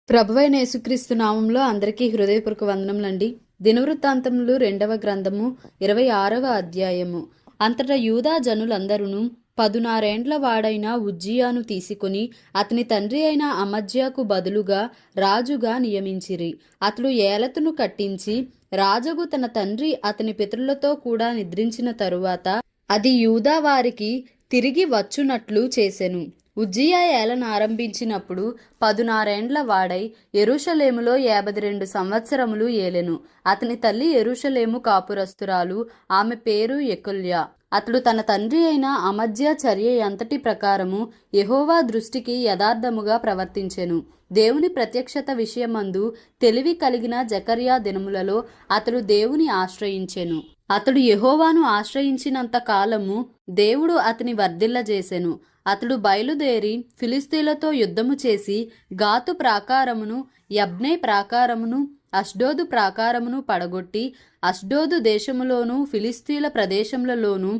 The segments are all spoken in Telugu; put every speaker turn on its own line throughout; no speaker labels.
ప్రభువైన యేసుక్రీస్తు నామంలో అందరికీ హృదయపూర్వక వందనములండి. దినవృత్తాంతములు 2వ గ్రంథము 26వ అధ్యాయము. అంతటా యూదా జనులందరూ 16 వాడైన ఉజ్జియాను తీసుకుని అతని తండ్రి అయిన అమజ్యాకు బదులుగా రాజుగా నియమించిరి. అతడు ఏలతును కట్టించి రాజగు తన తండ్రి అతని పితరులతో కూడా నిద్రించిన తరువాత అది యూదా వారికి తిరిగి వచ్చునట్లు చేసెను. ఉజ్జియా ఏలన ఆరంభించినప్పుడు 16 వాడై యెరూషలేములో 52 సంవత్సరములు ఏలెను. అతని తల్లి యెరూషలేము కాపురస్తురాలు, ఆమె పేరు యెకొల్యా. అతడు తన తండ్రి అయిన అమజ్యా చర్య అంతటి ప్రకారము యెహోవా దృష్టికి యథార్థముగా ప్రవర్తించెను. దేవుని ప్రత్యక్షత విషయమందు తెలివి కలిగిన జకర్యా దినములలో అతడు దేవుని ఆశ్రయించెను. అతడు యెహోవాను ఆశ్రయించినంత కాలము దేవుడు అతని వర్ధిల్లజేసెను. అతడు బయలుదేరి ఫిలిస్తీన్లతో యుద్ధము చేసి గాతు ప్రాకారమును, యబ్నే ప్రాకారమును, అష్డోదు ప్రాకారమును పడగొట్టి అష్డోదు దేశములోను ఫిలిస్తీన్ల ప్రదేశములలోను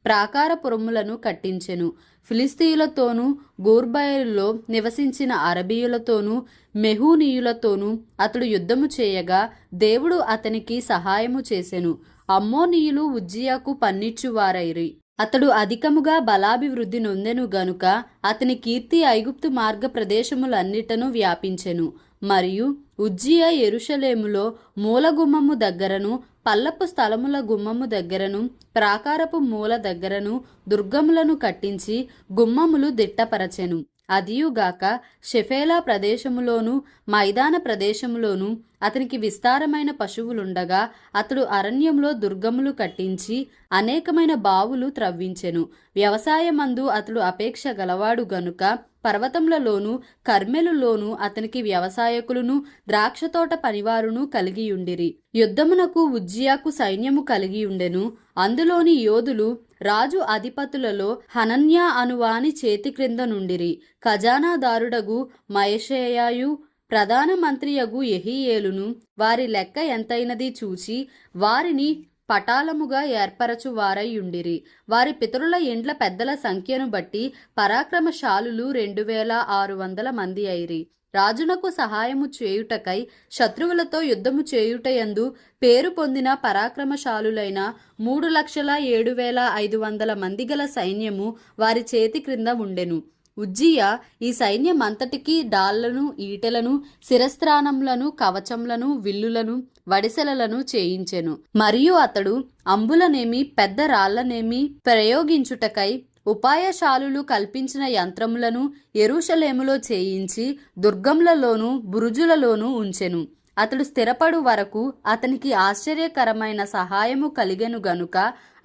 ప్రాకారపురములను కట్టించెను. ఫిలిస్తీయులతోనూ గూర్బయలులో నివసించిన అరబీయులతోనూ మెహూనీయులతోనూ అతడు యుద్ధము చేయగా దేవుడు అతనికి సహాయము చేసెను. అమ్మోనీయులు ఉజ్జియాకు పన్నిచ్చువారైరి. అతడు అధికముగా బలాభివృద్ధి నొందెను గనుక అతని కీర్తి ఐగుప్తు మార్గ ప్రదేశములన్నిటను వ్యాపించెను. మరియు ఉజ్జియా యెరూషలేములో మూల గుమ్మము దగ్గరను, పల్లపు స్థలముల గుమ్మము దగ్గరను, ప్రాకారపు మూల దగ్గరను దుర్గములను కట్టించి గుమ్మములు దిట్టపరచెను. అదియుగాక షెఫేలా ప్రదేశములోను మైదాన ప్రదేశములోను అతనికి విస్తారమైన పశువులుండగా అతడు అరణ్యంలో దుర్గములు కట్టించి అనేకమైన బావులు త్రవ్వించెను. వ్యవసాయమందు అతడు అపేక్ష గలవాడు గనుక పర్వతములలోను కర్మెలులోను అతనికి వ్యవసాయకులను ద్రాక్షతోట పనివారును కలిగియుండిరి. యుద్ధమునకు ఉజ్జియాకు సైన్యము కలిగియుండెను. అందులోని యోధులు రాజు అధిపతులలో హనన్యా అనువాని చేతి క్రింద నుండిరి. ఖజానాదారుడగు మయషేయాయు ప్రధాన మంత్రియగు యెహీయేలును వారి లెక్క ఎంతైనది చూచి వారిని పటాలముగా ఏర్పరచువారయ్యుండిరి. వారి పితరుల ఇండ్ల పెద్దల సంఖ్యను బట్టి పరాక్రమశాలులు 2600 మంది అయిరి. రాజునకు సహాయము చేయుటకై శత్రువులతో యుద్ధము చేయుటయందు పేరు పొందిన పరాక్రమశాలులైన 3,07,500 మంది గల సైన్యము వారి చేతి క్రింద ఉండెను. ఉజ్జియా ఈ సైన్యమంతటికి డాళ్లను, ఈటెలను, శిరస్త్రాణములను, కవచములను, విల్లులను, వడిసెలలను చేయించెను. మరియు అతడు అంబులనేమి పెద్ద రాళ్లనేమి ప్రయోగించుటకై ఉపాయశాలులు కల్పించిన యంత్రములను యెరూషలేములో చేయించి దుర్గములలోను బురుజులలోనూ ఉంచెను. అతడు స్థిరపడు వరకు అతనికి ఆశ్చర్యకరమైన సహాయము కలిగెను గనుక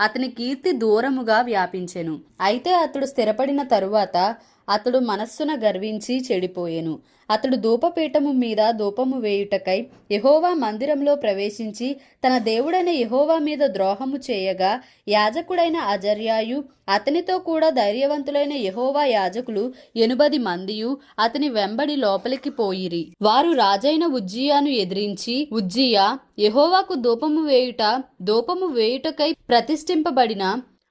అతని కీర్తి దూరముగా వ్యాపించెను. అయితే అతడు స్థిరపడిన తరువాత అతడు మనస్సున గర్వించి చెడిపోయెను. అతడు ధూపపీఠము మీద ధూపము వేయుటకై యెహోవా మందిరంలో ప్రవేశించి తన దేవుడైన యెహోవా మీద ద్రోహము చేయగా యాజకుడైన అజర్యాయు అతనితో కూడా ధైర్యవంతులైన యెహోవా యాజకులు 80 మందియు అతని వెంబడి లోపలికి పోయిరి. వారు రాజైన ఉజ్జియాను ఎదిరించి, ఉజ్జియా యెహోవాకు ధూపము వేయుటకై ప్రతిష్ఠింపబడిన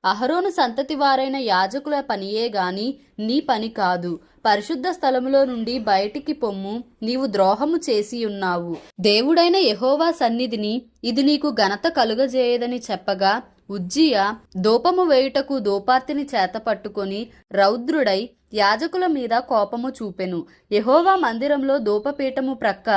అహరోను సంతతి వారైన యాజకుల పనియే గాని నీ పని కాదు. పరిశుద్ధ స్థలములో నుండి బయటికి పొమ్ము, నీవు ద్రోహము చేసి ఉన్నావు. దేవుడైన యెహోవా సన్నిధిని ఇది నీకు ఘనత కలుగజేయదని చెప్పగా ఉజ్జియా ధూపము వేయుటకు ధూపార్తిని చేత పట్టుకొని రౌద్రుడై యాజకుల మీద కోపము చూపెను. యెహోవా మందిరంలో ధూపపీఠము ప్రక్క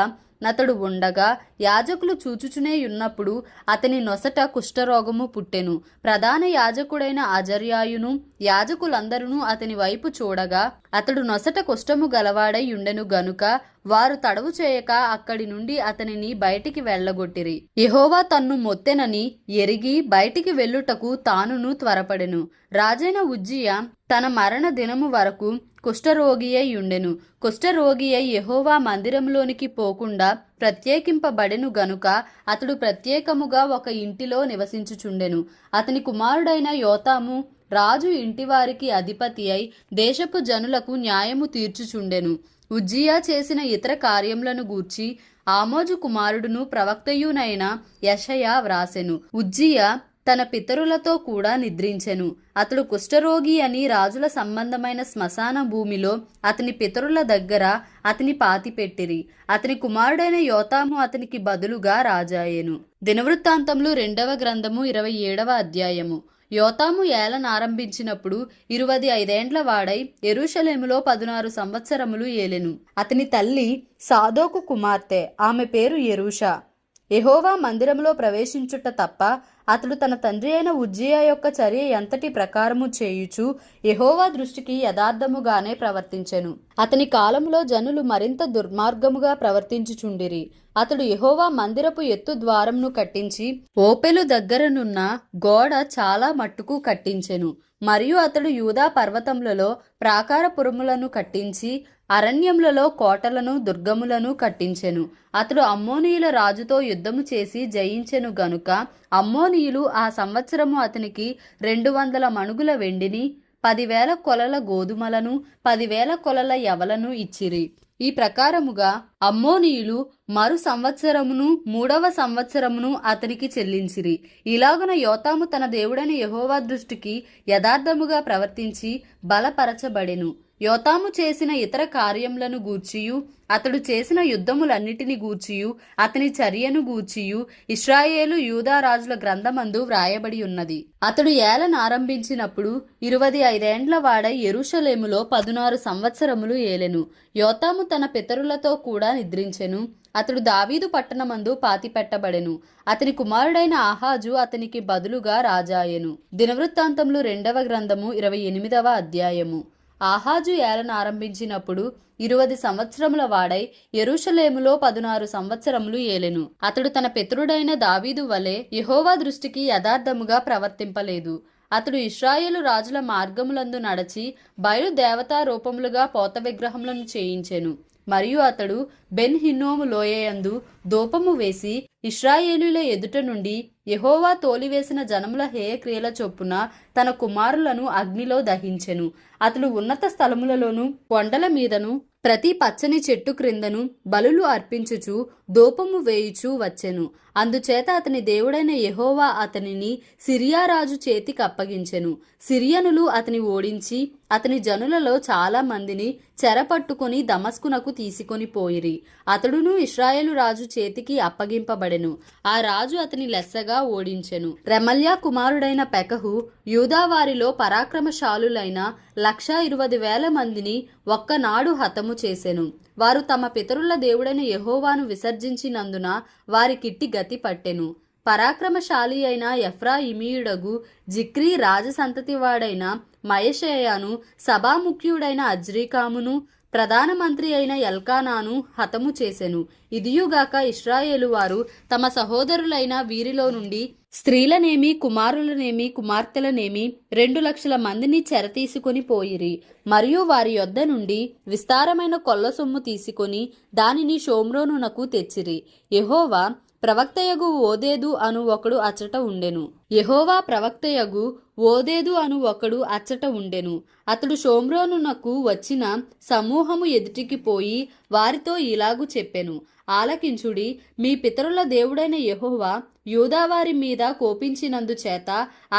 నతడు ఉండగా యాజకులు చూచుచునే ఉన్నప్పుడు అతని నొసట కుష్ఠరోగము పుట్టెను. ప్రధాన యాజకుడైన అజర్యాయును యాజకులందరూ అతని వైపు చూడగా అతడు నొసట కుష్ఠము గలవాడై ఉండెను గనుక వారు తడవు చేయక అక్కడి నుండి అతనిని బయటికి వెళ్ళగొట్టిరి. యెహోవా తన్ను మొత్తెనని ఎరిగి బయటికి వెళ్ళుటకు తానును త్వరపడెను. రాజైన ఉజ్జియా తన మరణ దినము వరకు కుష్ఠరోగి అయి ఉండెను. కుష్ఠరోగి అయి యెహోవా మందిరంలోనికి పోకుండా ప్రత్యేకింపబడెను గనుక అతడు ప్రత్యేకముగా ఒక ఇంటిలో నివసించుచుండెను. అతని కుమారుడైన యోతాము రాజు ఇంటివారికి అధిపతి అయి దేశపు జనులకు న్యాయము తీర్చుచుండెను. ఉజ్జియా చేసిన ఇతర కార్యములను గూర్చి ఆమోజు కుమారుడును ప్రవక్తయునైన యెషయా వ్రాసెను. ఉజ్జియా తన పితరులతో కూడా నిద్రించెను. అతడు కుష్ఠరోగి అని రాజుల సంబంధమైన శ్మశాన భూమిలో అతని పితరుల దగ్గర అతని పాతిపెట్టిరి. అతని కుమారుడైన యోతాము అతనికి బదులుగా రాజాయెను. దినవృత్తాంతములు 2వ గ్రంథము 27వ అధ్యాయము. యోతాము ఏలనారంభించినప్పుడు 25 ఏండ్ల వాడై యెరూషలేములో 16 సంవత్సరములు ఏలెను. అతని తల్లి సాదోకు కుమార్తె, ఆమె పేరు యెరూషా. యెహోవా మందిరములో ప్రవేశించుట తప్ప అతడు తన తండ్రి అయిన ఉజ్జియా యొక్క చర్య ఎంతటి ప్రకారము చేయుచు యెహోవా దృష్టికి యథార్థముగానే ప్రవర్తించెను. అతని కాలములో జనులు మరింత దుర్మార్గముగా ప్రవర్తించుచుండిరి. అతడు యెహోవా మందిరపు ఎత్తు ద్వారమును కట్టించి ఓపెలు దగ్గరనున్న గోడ చాలా మట్టుకు కట్టించెను. మరియు అతడు యూదా పర్వతములలో ప్రాకారపురములను కట్టించి అరణ్యములలో కోటలను దుర్గములను కట్టించెను. అతడు అమ్మోనీయుల రాజుతో యుద్ధము చేసి జయించెను గనుక అమ్మోనీయులు ఆ సంవత్సరము అతనికి 200 మణుగుల వెండిని, 10,000 కొలల గోధుమలను, 10,000 కొలల యవలను ఇచ్చిరి. ఈ ప్రకారముగా అమ్మోనీయులు మరు సంవత్సరమును 3వ సంవత్సరమును అతనికి చెల్లించిరి. ఇలాగున యోతాము తన దేవుడైన యెహోవా దృష్టికి యథార్థముగా ప్రవర్తించి బలపరచబడెను. యోతాము చేసిన ఇతర కార్యములను గూర్చియు అతడు చేసిన యుద్ధములన్నిటిని గూర్చియు అతని చర్యను గూర్చియు ఇశ్రాయేలు యూదా రాజుల గ్రంథమందు వ్రాయబడి ఉన్నది. అతడు ఏలనారంభించినప్పుడు 25 ఏండ్ల వాడై యెరూషలేములో 16 సంవత్సరములు ఏలెను. యోతాము తన పితరులతో కూడా నిద్రించెను. అతడు దావీదు పట్టణమందు పాతిపెట్టబడెను. అతని కుమారుడైన ఆహాజు అతనికి బదులుగా రాజాయెను. దినవృత్తాంతములు 2వ గ్రంథము 28వ అధ్యాయము. ఆహాజు ఏలనారంభించినప్పుడు 20 సంవత్సరముల వాడై యెరూషలేములో 16 సంవత్సరములు ఏలెను. అతడు తన పితరుడైన దావీదు వలె యెహోవా దృష్టికి యథార్థముగా ప్రవర్తింపలేదు. అతడు ఇశ్రాయేలు రాజుల మార్గములందు నడచి బయలు దేవతా రూపములుగా పోత విగ్రహములను చేయించెను. మరియు అతడు బెన్ హిన్నోము లోయయందు దూపము వేసి ఇశ్రాయేలుల ఎదుట నుండి యెహోవా తోలివేసిన జనముల హేయక్రియల చొప్పున తన కుమారులను అగ్నిలో దహించెను. అతడు ఉన్నత స్థలములలోను కొండల మీదను ప్రతి పచ్చని చెట్టు క్రిందను బలులు అర్పించుచు దూపము వేయుచూ వచ్చెను. అందుచేత అతని దేవుడైన యెహోవా అతనిని సిరియా రాజు చేతికి అప్పగించెను. సిరియనులు అతని ఓడించి అతని జనులలో చాలా మందిని చెరపట్టుకొని దమస్కునకు తీసుకొని పోయిరి. అతడును ఇశ్రాయేలు రాజు చేతికి అప్పగింపబడెను. ఆ రాజు అతని లెస్సగా ఓడించెను. రెమల్యా కుమారుడైన పెకహు యూదావారిలో పరాక్రమశాలులైన 120,000 మందిని ఒక్కనాడు హతము చేసెను. వారు తమ పితరుల దేవుడైన యెహోవాను విసర్జించినందున వారికిట్టి గతి పట్టెను. పరాక్రమశాలి అయిన ఎఫ్రాయిమీయుడగు జిక్రీ రాజసంతతివాడైన మయషేయాను, సభాముఖ్యుడైన అజ్రీకామును, ప్రధానమంత్రి అయిన ఎల్కానాను హతము చేసెను. ఇదియుగాక ఇశ్రాయేలు వారు తమ సహోదరులైన వీరిలో నుండి స్త్రీలనేమి కుమారులనేమి కుమార్తెలనేమి 2,00,000 మందిని చెరతీసుకొని పోయిరి. మరియు వారి యొద్ద నుండి విస్తారమైన కొల్ల సొమ్ము తీసుకొని దానిని షోమ్రోనునకు తెచ్చిరి. యెహోవా ప్రవక్తయగు ఓదేదు అను ఒకడు అచ్చట ఉండెను. అతడు షోమ్రోనునకు వచ్చిన సమూహము ఎదుటికి పోయి వారితో ఇలాగు చెప్పెను, ఆలకించుడి. మీ పితరుల దేవుడైన యెహోవా యూదావారి మీద కోపించినందుచేత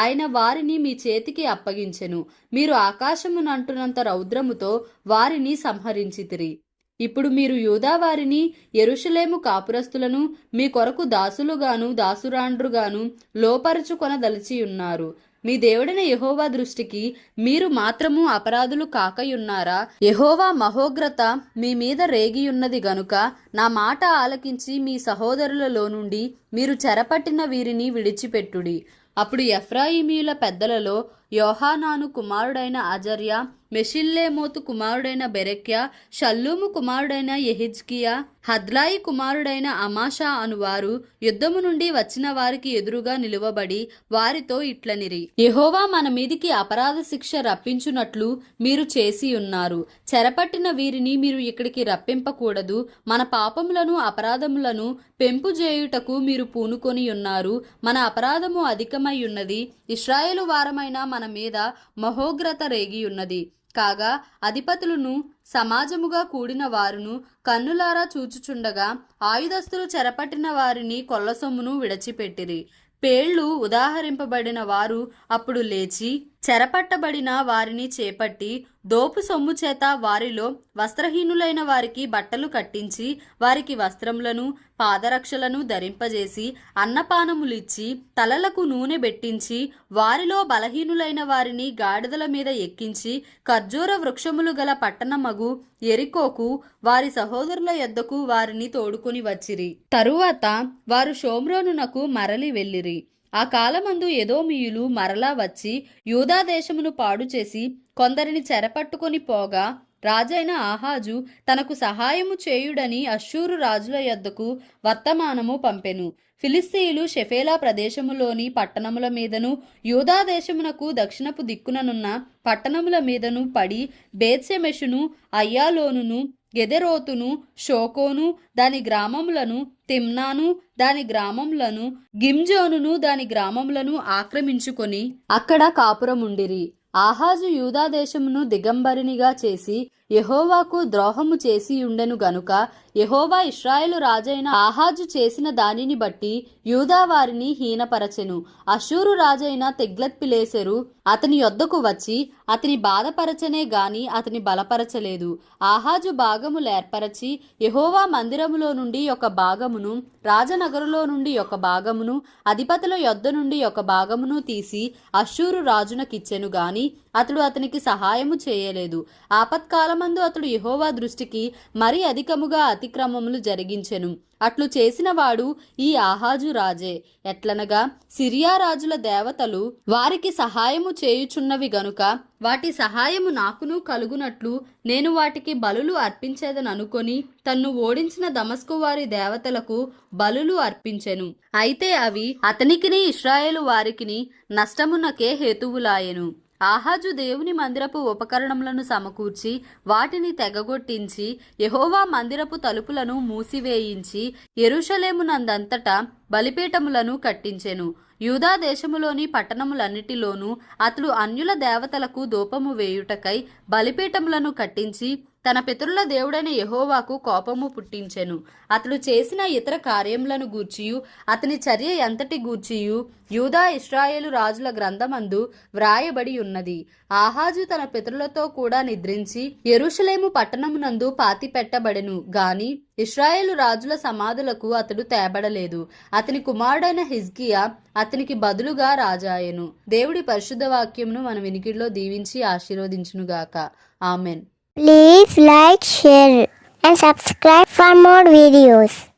ఆయన వారిని మీ చేతికి అప్పగించెను. మీరు ఆకాశమునంటున్నంత రౌద్రముతో వారిని సంహరించితిరి. ఇప్పుడు మీరు యూదావారిని యెరూషలేము కాపురస్తులను మీ కొరకు దాసులుగాను దాసురాండ్రుగాను లోపరుచుకొనదలిచియున్నారు. మీ దేవుడైన యెహోవా దృష్టికి మీరు మాత్రము అపరాధులు కాకయున్నారా? యెహోవా మహోగ్రత మీ మీద రేగియున్నది గనుక నా మాట ఆలకించి మీ సహోదరులలో నుండి మీరు చెరపట్టిన వీరిని విడిచిపెట్టుడి. అప్పుడు ఎఫ్రాయిమీయుల పెద్దలలో యోహానాను కుమారుడైన అజర్య, మెషిల్లేమోతు కుమారుడైన బెరెక్యా, షల్లూము కుమారుడైన యెహిజ్కియా, హద్లాయి కుమారుడైన అమాషా అనువారు యుద్ధము నుండి వచ్చిన వారికి ఎదురుగా నిలువబడి వారితో ఇట్లనిరి, యెహోవా మన మీదికి అపరాధ శిక్ష రప్పించునట్లు మీరు చేసి ఉన్నారు. చెరపట్టిన వీరిని మీరు ఇక్కడికి రప్పింపకూడదు. మన పాపములను అపరాధములను పెంపుజేయుటకు మీరు పూనుకొని ఉన్నారు. మన అపరాధము అధికమై ఉన్నది. ఇశ్రాయేలు వారమైన మన మీద మహోగ్రత రేగియున్నది. కాగా అధిపతులను సమాజముగా కూడిన వారును కన్నులారా చూచుచుండగా ఆయుధస్తులు చెరపట్టిన వారిని కొల్లసొమ్మును విడిచిపెట్టిరి. పేళ్లు ఉదాహరింపబడిన వారు అప్పుడు లేచి చెరపట్టబడిన వారిని చేపట్టి దోపు సొమ్ము చేత వారిలో వస్త్రహీనులైన వారికి బట్టలు కట్టించి వారికి వస్త్రములను పాదరక్షలను ధరింపజేసి అన్నపానములిచ్చి తలలకు నూనె బెట్టించి వారిలో బలహీనులైన వారిని గాడిదల మీద ఎక్కించి ఖర్జూర వృక్షములు గల పట్టణమగు ఎరికోకు వారి సహోదరుల యొద్దకు వారిని తోడుకొని వచ్చిరి. తరువాత వారు షోమ్రోనునకు మరలి వెళ్ళిరి. ఆ కాలమందు ఎదోమీయులు మరలా వచ్చి యూదా దేశమును పాడు చేసి కొందరిని చెరపట్టుకొని పోగా రాజైన ఆహాజు తనకు సహాయము చేయుడని అష్షూరు రాజుల యొద్దకు వర్తమానము పంపెను. ఫిలిస్తీయులు షెఫేలా ప్రదేశములోని పట్టణముల మీదను యూదా దేశమునకు దక్షిణపు దిక్కుననున్న పట్టణముల మీదను పడి బేత్షెమెషును అయ్యాలోనును గెదెరోతును షోకోను దాని గ్రామములను తిమ్నాను దాని గ్రామములను గిమ్జోనును దాని గ్రామములను ఆక్రమించుకొని అక్కడ కాపురముండిరి. ఆహాజు యూదా దేశమును దిగంబరినిగా చేసి యెహోవాకు ద్రోహము చేసి ఉండెను గనుక యెహోవా ఇశ్రాయేలు రాజైన ఆహాజు చేసిన దానిని బట్టి యూదా వారిని హీనపరచెను. అష్షూరు రాజైన తిగ్లత్పిలేసెరు అతని యొద్దకు వచ్చి అతని బాధపరచనే గాని అతని బలపరచలేదు. ఆహాజు భాగములు ఏర్పరచి యెహోవా మందిరములో నుండి ఒక భాగమును రాజనగరులో నుండి ఒక భాగమును అధిపతుల యొద్ద నుండి ఒక భాగమును తీసి అష్షూరు రాజునకిచ్చెను గాని అతడు అతనికి సహాయము చేయలేదు. ఆపత్కాలమందు అతడు యెహోవా దృష్టికి మరి అధికముగా అతిక్రమములు జరిగించెను. అట్లు చేసిన వాడు ఈ ఆహాజు రాజే. ఎట్లనగా సిరియా రాజుల దేవతలు వారికి సహాయము చేయుచున్నవి గనుక వాటి సహాయము నాకును కలుగునట్లు నేను వాటికి బలులు అర్పించేదననుకొని తన్ను ఓడించిన దమస్కు వారి దేవతలకు బలులు అర్పించెను. అయితే అవి అతనికిని ఇశ్రాయేలు వారికిని నష్టమునకే హేతువులాయెను. ఆహాజు దేవుని మందిరపు ఉపకరణములను సమకూర్చి వాటిని తెగగొట్టించి యెహోవా మందిరపు తలుపులను మూసివేయించి యెరూషలేమునందంతటా బలిపీఠములను కట్టించెను. యూదా దేశములోని పట్టణములన్నిటిలోనూ అతడు అన్యుల దేవతలకు ధూపము వేయుటకై బలిపీఠములను కట్టించి తన పితరుల దేవుడైన యెహోవాకు కోపము పుట్టించెను. అతడు చేసిన ఇతర కార్యములను గూర్చియు అతని చర్య ఎంతటి గూర్చియు యూదా ఇశ్రాయేలు రాజుల గ్రంథమందు వ్రాయబడి ఉన్నది. ఆహాజు తన పితరులతో కూడా నిద్రించి యెరూషలేము పట్టణమునందు పాతి పెట్టబడెను గాని ఇశ్రాయేలు రాజుల సమాధులకు అతడు తేబడలేదు. అతని కుమారుడైన హిజ్కియా అతనికి బదులుగా రాజాయెను. దేవుడి పరిశుద్ధ వాక్యమును మన వినికిడిలో దీవించి ఆశీర్వదించునుగాక. Amen.
Please like, share and subscribe for more videos.